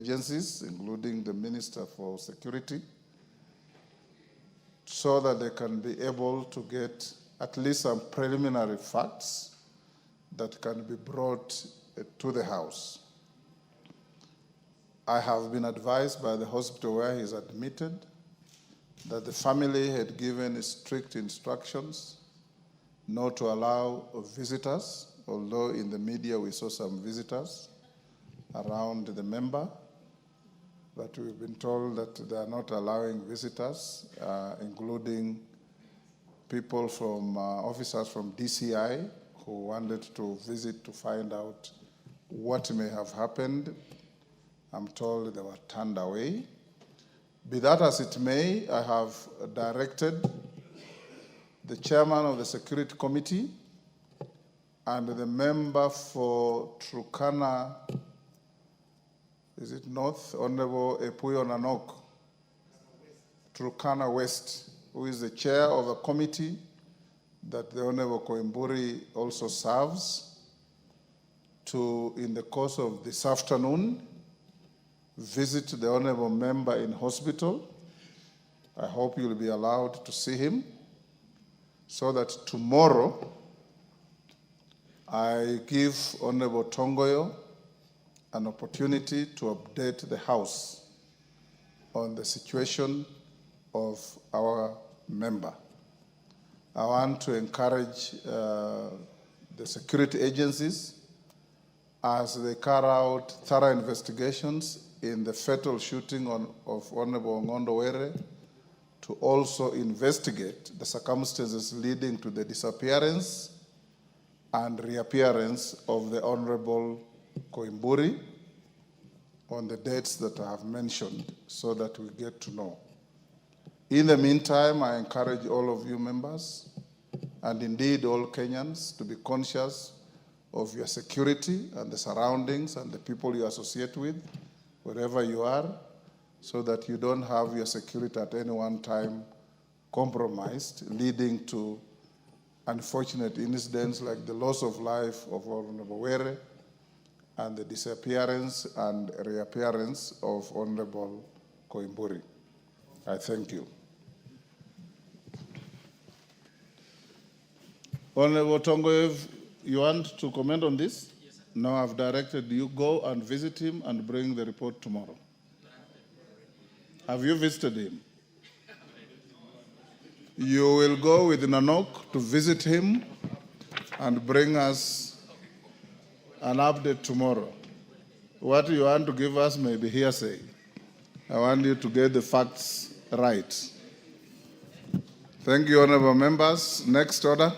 agencies, including the Minister for Security, so that they can be able to get at least some preliminary facts that can be brought to the House. I have been advised by the hospital where he is admitted that the family had given strict instructions not to allow visitors, although in the media we saw some visitors around the member, but we've been told that they are not allowing visitors, including people from, officers from DCI who wanted to visit to find out what may have happened. I'm told they were turned away. Be that as it may, I have directed the chairman of the Security Committee and the member for Turkana, is it North, Honorable Epuyo Nanok, Turkana West, who is the chair of a committee that the Honorable Koimburi also serves, to, in the course of this afternoon, visit the honorable member in hospital. I hope you'll be allowed to see him, so that tomorrow I give Honorable Tongoyo an opportunity to update the House on the situation of our member. I want to encourage the security agencies, as they carry out thorough investigations in the fatal shooting of Honorable Ngondo Were, to also investigate the circumstances leading to the disappearance and reappearance of the Honorable Koimburi on the dates that I have mentioned, so that we get to know. In the meantime, I encourage all of you members, and indeed all Kenyans, to be conscious of your security and the surroundings and the people you associate with, wherever you are, so that you don't have your security at any one time compromised, leading to unfortunate incidents like the loss of life of Honorable Were and the disappearance and reappearance of Honorable Koimburi. I thank you. Honorable Tongoyev, you want to comment on this? Yes, sir. No, I've directed you go and visit him and bring the report tomorrow. Have you visited him? You will go with Nanok to visit him and bring us an update tomorrow. What you want to give us may be hearsay. I want you to get the facts right. Thank you, honorable members. Next order.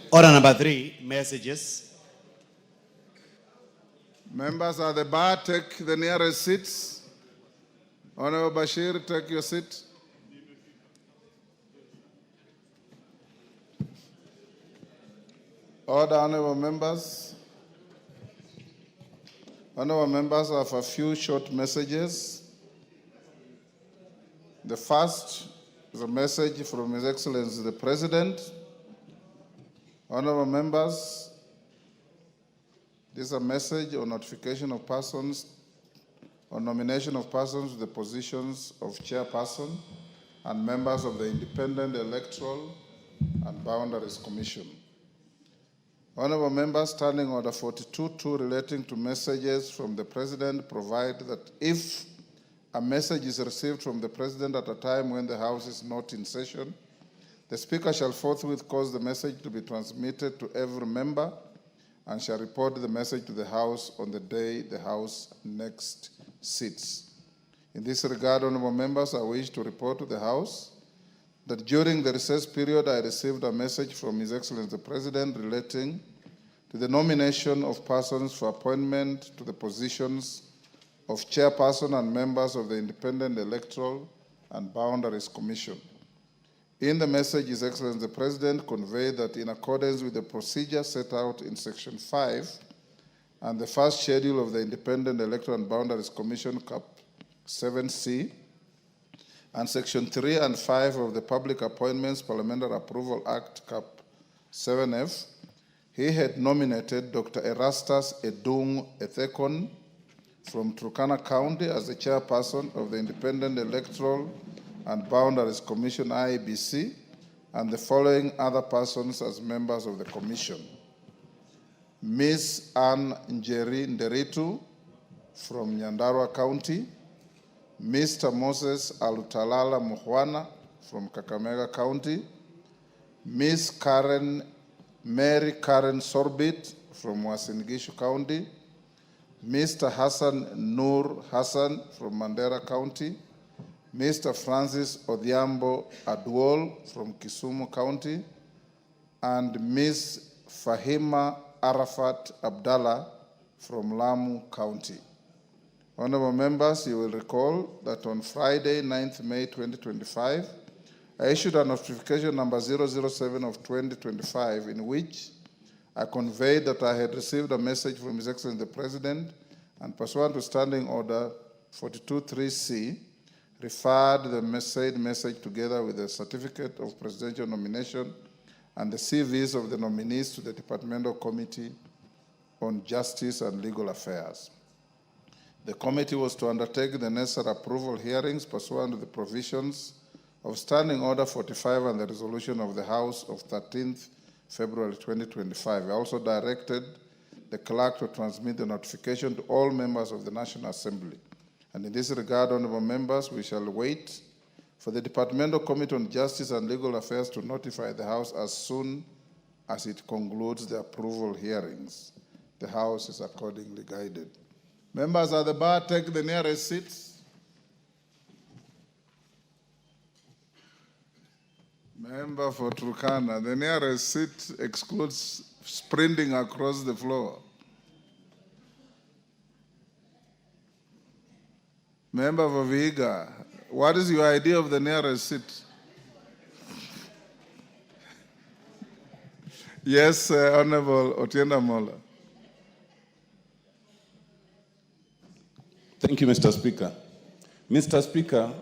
Order number 3, messages. Members at the bar, take the nearest seats. Honorable Bashir, take your seat. Order, honorable members. Honorable members, I have a few short messages. The first is a message from His Excellency the President. Honorable members, this is a message on notification of persons, on nomination of persons to the positions of chairperson and members of the Independent Electoral and Boundaries Commission. Honorable members, Standing Order 42.2 relating to messages from the President provide that if a message is received from the President at a time when the House is not in session, the Speaker shall forthwith cause the message to be transmitted to every member and shall report the message to the House on the day the House next sits. In this regard, honorable members, I wish to report to the House that during the recess period, I received a message from His Excellency the President relating to the nomination of persons for appointment to the positions of chairperson and members of the Independent Electoral and Boundaries Commission. In the message, His Excellency the President conveyed that in accordance with the procedure set out in Section 5 and the first schedule of the Independent Electoral and Boundaries Commission, Cap 7C, and Section 3 and 5 of the Public Appointments Parliamentary Approval Act, Cap 7F, he had nominated Dr. Erastus Edung Ethekon from Turkana County as the chairperson of the Independent Electoral and Boundaries Commission, IEBC, and the following other persons as members of the commission: Ms. Ann Njeri Nderitu from Nyandarua County, Mr. Moses Alutalala Muhwana from Kakamega County, Ms. Mary Karen Sorbit from Uasin Gishu County, Mr. Hassan Nur Hassan from Mandera County, Mr. Francis Odhiambo Adwol from Kisumu County, and Ms. Fahima Arafat Abdallah from Lamu County. Honorable members, you will recall that on Friday, 9th May 2025, I issued a notification number 007 of 2025 in which I conveyed that I had received a message from His Excellency the President and pursuant to Standing Order 42.3c, referred the said message together with the certificate of presidential nomination and the CVs of the nominees to the Departmental Committee on Justice and Legal Affairs. The committee was to undertake the necessary approval hearings pursuant to the provisions of Standing Order 45 and the resolution of the House of 13th February 2025. I also directed the clerk to transmit the notification to all members of the National Assembly. And in this regard, honorable members, we shall wait for the Departmental Committee on Justice and Legal Affairs to notify the House as soon as it concludes the approval hearings. The House is accordingly guided. Members at the bar, take the nearest seats. Member for Turkana, the nearest seat excludes sprinting across the floor. Member for Vihiga, what is your idea of the nearest seat? Yes, Honorable Otienda Mola. Thank you, Mr. Speaker. Mr. Speaker,